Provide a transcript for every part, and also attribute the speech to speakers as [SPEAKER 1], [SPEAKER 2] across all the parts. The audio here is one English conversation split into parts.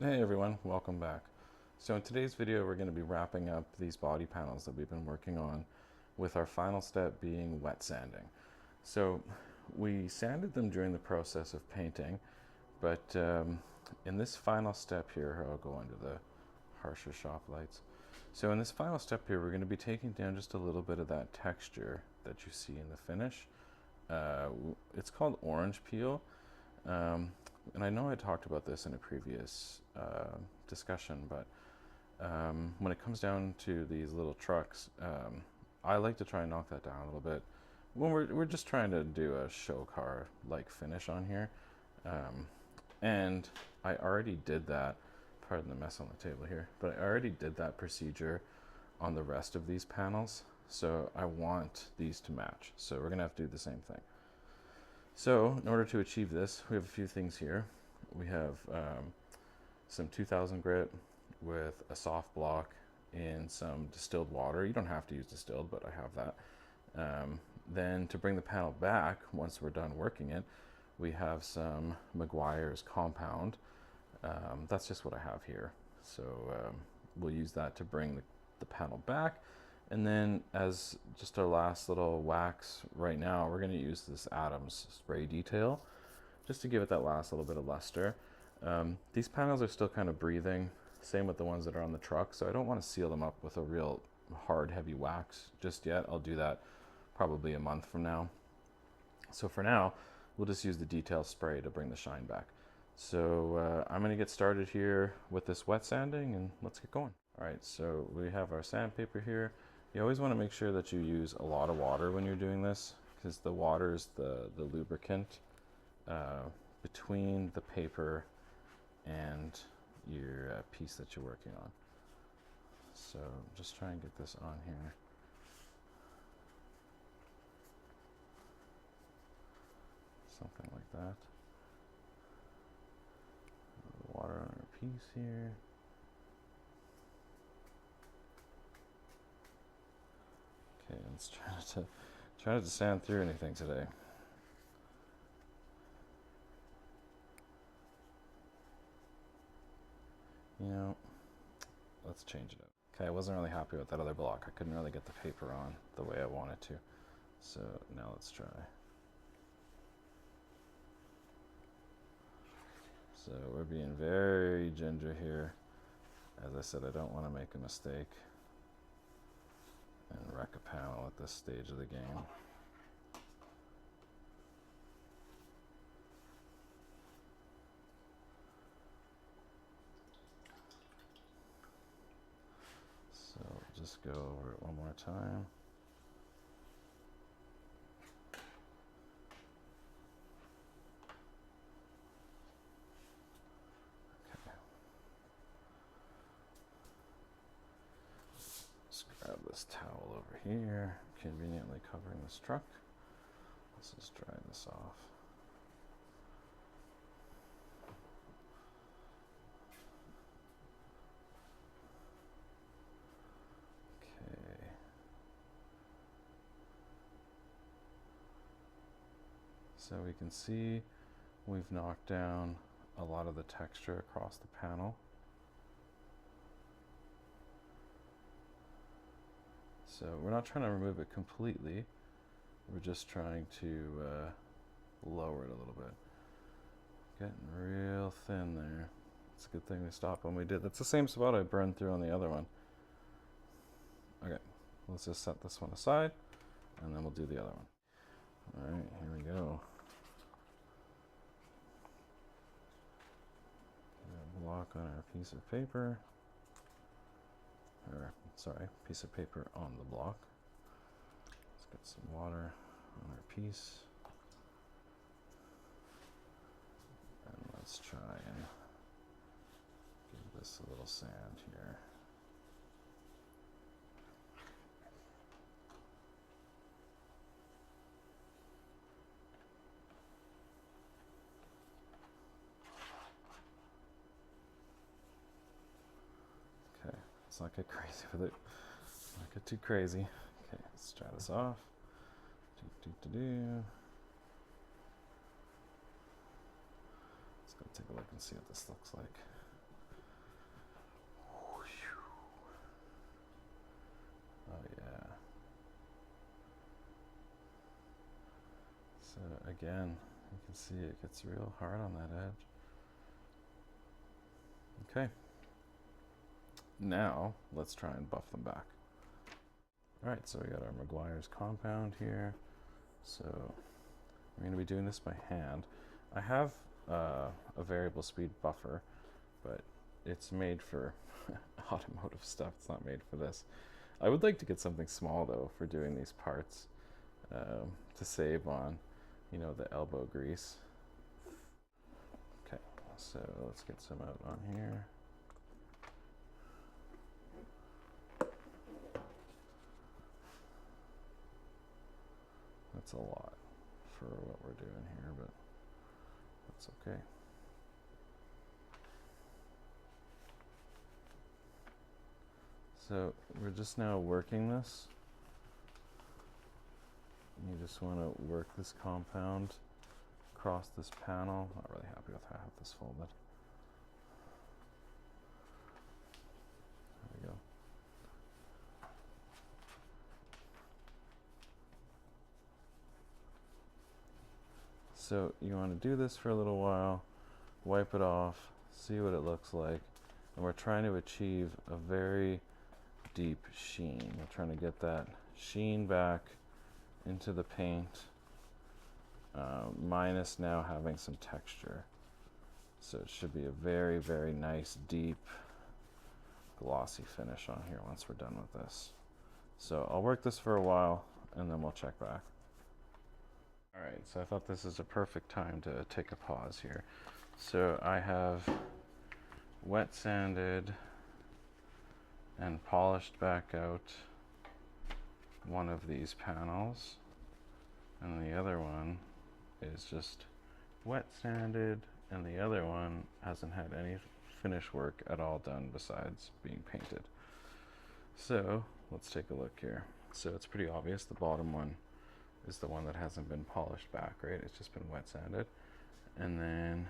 [SPEAKER 1] Hey everyone, welcome back. So in today's video we're going to be wrapping up these body panels that we've been working on with our final step being wet sanding. So we sanded them during the process of painting, but in this final step here, I'll go under the harsher shop lights. So in this final step here we're going to be taking down just a little bit of that texture that you see in the finish. It's called orange peel. And I know I talked about this in a previous discussion, but when it comes down to these little trucks, I like to try and knock that down a little bit when we're just trying to do a show car like finish on here. And I already did that, pardon the mess on the table here, but I already did that procedure on the rest of these panels. So I want these to match. So we're gonna have to do the same thing. So in order to achieve this, we have a few things here. We have some 2000 grit with a soft block in some distilled water. You don't have to use distilled, but I have that. Then to bring the panel back, once we're done working it, we have some Meguiar's compound. That's just what I have here. So we'll use that to bring the panel back. And then as just our last little wax right now, we're going to use this Adams spray detail just to give it that last little bit of luster. These panels are still kind of breathing, same with the ones that are on the truck, so I don't want to seal them up with a real hard, heavy wax just yet. I'll do that probably a month from now. So for now, we'll just use the detail spray to bring the shine back. So I'm going to get started here with this wet sanding, and let's get going. All right, so we have our sandpaper here. You always want to make sure that you use a lot of water when you're doing this, because the water is the lubricant between the paper and your piece that you're working on. So just try and get this on here. Something like that. Water on our piece here. Okay, let's try not to sand through anything today. You know, let's change it up. Okay, I wasn't really happy with that other block. I couldn't really get the paper on the way I wanted to. So now let's try. So we're being very ginger here. As I said, I don't want to make a mistake and wreck a panel at this stage of the game. So just go over it one more time. Okay. Let's grab this towel over here, conveniently covering this truck. Let's just dry this off. So we can see we've knocked down a lot of the texture across the panel. So we're not trying to remove it completely. We're just trying to lower it a little bit. Getting real thin there. It's a good thing we stopped when we did. That's the same spot I burned through on the other one. Okay, let's just set this one aside and then we'll do the other one. All right, here we go. Block on our piece of paper, or sorry, piece of paper on the block. Let's get some water on our piece, and let's try and give this a little sand here. Let's not get crazy with it. Not get too crazy. Okay, let's try this off. Let's go take a look and see what this looks like. again, you can see it gets real hard on that edge. Okay. Now, let's try and buff them back. Alright, so we got our Meguiar's compound here. So, we're going to be doing this by hand. I have a variable speed buffer, but it's made for automotive stuff. It's not made for this. I would like to get something small, though, for doing these parts to save on, you know, the elbow grease. Okay, so let's get some out on here. That's a lot for what we're doing here, but that's okay. So we're just now working this. You just want to work this compound across this panel. Not really happy with how I have this folded. There we go. So you want to do this for a little while, wipe it off, see what it looks like, and we're trying to achieve a very deep sheen. We're trying to get that sheen back into the paint, minus now having some texture. So it should be a very, very nice, deep, glossy finish on here once we're done with this. So I'll work this for a while, and then we'll check back. Alright, so I thought this is a perfect time to take a pause here. So I have wet sanded and polished back out one of these panels, and the other one is just wet sanded, and the other one hasn't had any finish work at all done besides being painted. So let's take a look here. So it's pretty obvious the bottom one is the one that hasn't been polished back, right? It's just been wet sanded. And then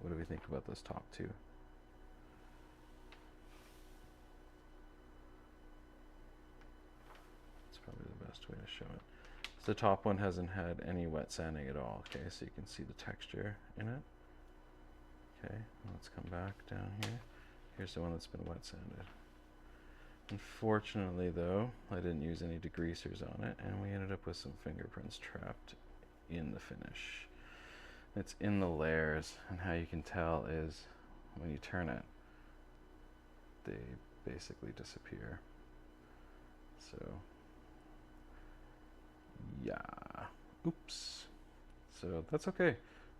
[SPEAKER 1] what do we think about those top two? That's probably the best way to show it. So the top one hasn't had any wet sanding at all, okay? So you can see the texture in it. Okay, let's come back down here. Here's the one that's been wet sanded. Unfortunately though, I didn't use any degreasers on it, and we ended up with some fingerprints trapped in the finish. It's in the layers, and how you can tell is when you turn it, they basically disappear. So, yeah, oops. So that's okay.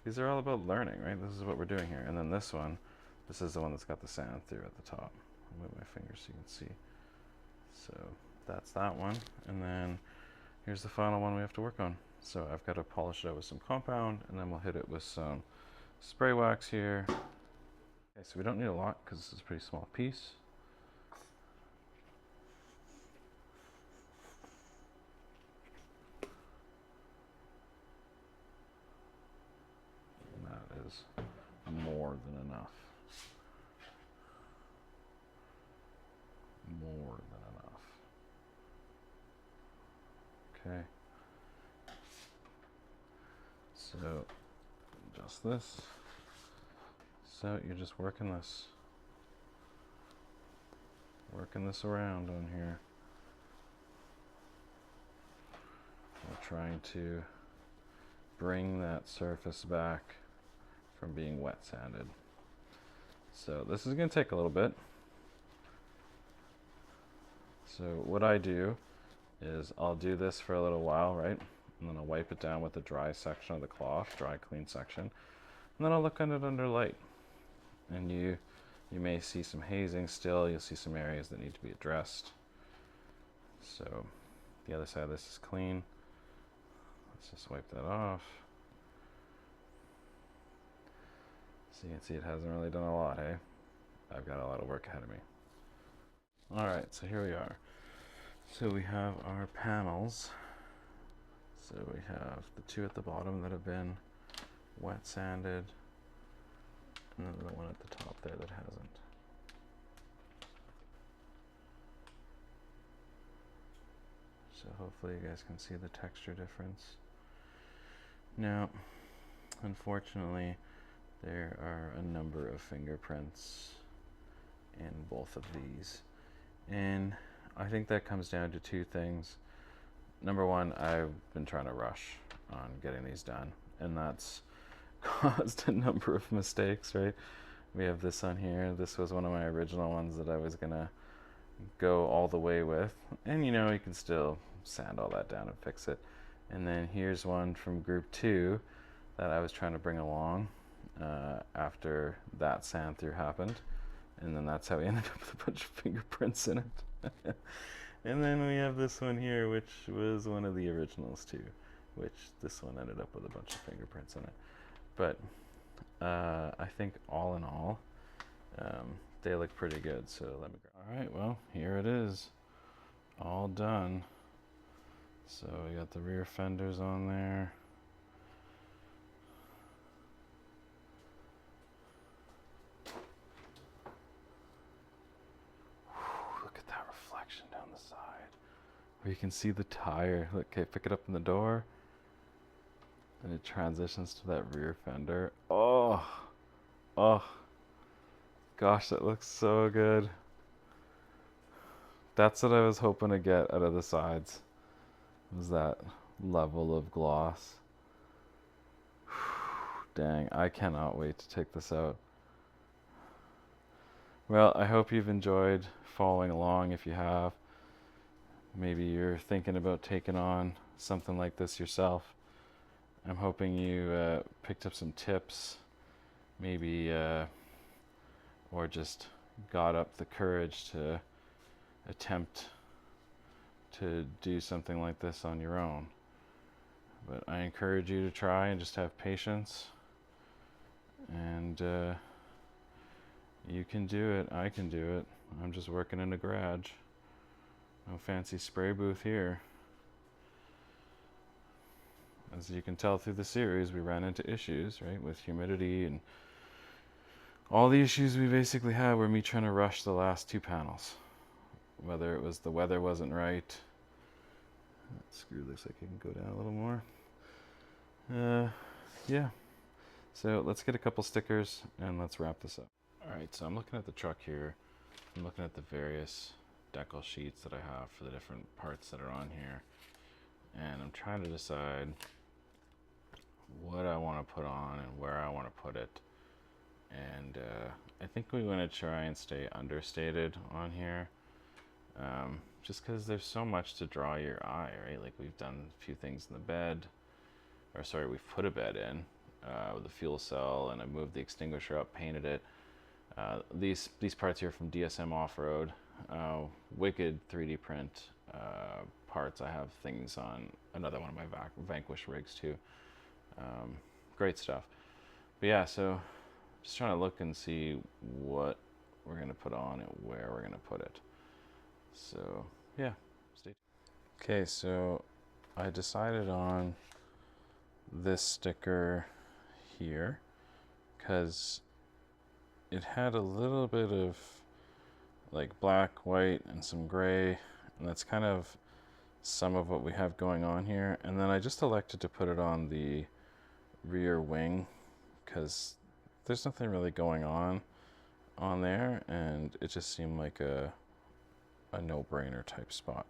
[SPEAKER 1] These are all about learning, right? This is what we're doing here. And then this one, this is the one that's got the sand through at the top. I'll move my fingers so you can see. So that's that one. And then here's the final one we have to work on. So I've got to polish it out with some compound, and then we'll hit it with some spray wax here. Okay, so we don't need a lot because this is a pretty small piece. And that is more than enough. More than enough. Okay. So just this. So you're just working this around on here. We're trying to bring that surface back from being wet sanded. So this is going to take a little bit. So what I do is I'll do this for a little while, right? And then I'll wipe it down with the dry section of the cloth, dry clean section. And then I'll look at it under light. And you may see some hazing still. You'll see some areas that need to be addressed. So the other side of this is clean. Let's just wipe that off. So you can see it hasn't really done a lot, hey? I've got a lot of work ahead of me. Alright, so here we are. So we have our panels. So we have the two at the bottom that have been wet sanded, and then the one at the top there that hasn't. So hopefully you guys can see the texture difference. Now, unfortunately, there are a number of fingerprints in both of these. And I think that comes down to two things. Number one, I've been trying to rush on getting these done, and that's caused a number of mistakes, right? We have this on here. This was one of my original ones that I was gonna go all the way with. And you know, you can still sand all that down and fix it. And then here's one from group 2 that I was trying to bring along after that sand through happened. And then that's how we ended up with a bunch of fingerprints in it. And then we have this one here, which was one of the originals too, which this one ended up with a bunch of fingerprints in it. But I think all in all, they look pretty good. So let me go. All right, well, here it is, all done. So we got the rear fenders on there. Look at that reflection down the side. Where you can see the tire. Look, okay, pick it up in the door. And it transitions to that rear fender. Oh, gosh, that looks so good. That's what I was hoping to get out of the sides, was that level of gloss. Dang, I cannot wait to take this out. Well, I hope you've enjoyed following along. If you have, maybe you're thinking about taking on something like this yourself. I'm hoping you picked up some tips, maybe, or just got up the courage to attempt to do something like this on your own. But I encourage you to try and just have patience, and you can do it. I can do it. I'm just working in a garage. No fancy spray booth here. As you can tell through the series, we ran into issues, right, with humidity, and all the issues we basically had were me trying to rush the last 2 panels. Whether it was the weather wasn't right. That screw looks like it can go down a little more. Yeah. So let's get a couple stickers and let's wrap this up. Alright, so I'm looking at the truck here. I'm looking at the various decal sheets that I have for the different parts that are on here. And I'm trying to decide what I want to put on and where I want to put it. And I think we want to try and stay understated on here. Just because there's so much to draw your eye, right? Like, we've done a few things in the bed, or sorry, we've put a bed in with a fuel cell, and I moved the extinguisher up, painted it. These parts here from DSM Off-Road, wicked 3D print parts. I have things on another one of my Vanquish rigs too. Great stuff. But yeah, so just trying to look and see what we're going to put on and where we're going to put it. So yeah, stay tuned. Okay, so I decided on this sticker here because it had a little bit of like black, white, and some gray, and that's kind of some of what we have going on here. And then I just elected to put it on the rear wing because there's nothing really going on there, and it just seemed like a no-brainer type spot.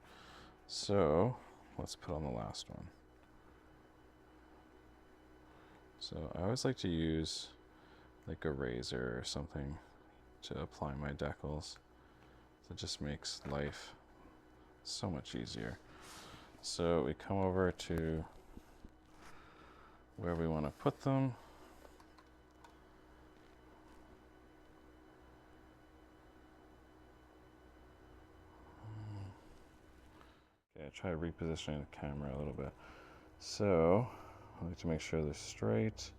[SPEAKER 1] So let's put on the last one. So I always like to use like a razor or something to apply my decals. It just makes life so much easier. So we come over to where we want to put them. Okay, I try repositioning the camera a little bit. So I like to make sure they're straight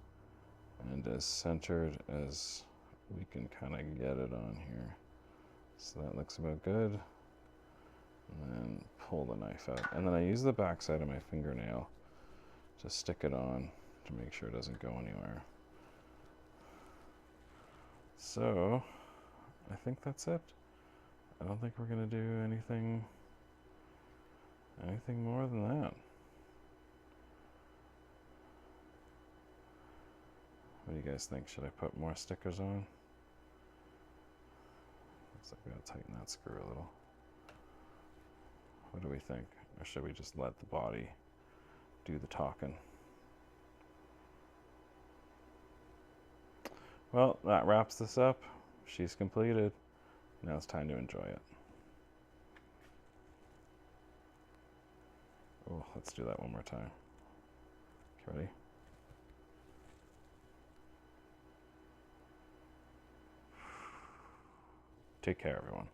[SPEAKER 1] and as centered as we can kind of get it on here. So that looks about good. And then pull the knife out. And then I use the back side of my fingernail to stick it on to make sure it doesn't go anywhere. So I think that's it. I don't think we're gonna do anything more than that. What do you guys think? Should I put more stickers on? Looks like we gotta tighten that screw a little. What do we think? Or should we just let the body do the talking? Well, that wraps this up. She's completed. Now it's time to enjoy it. Oh, let's do that one more time. Okay, ready? Take care, everyone.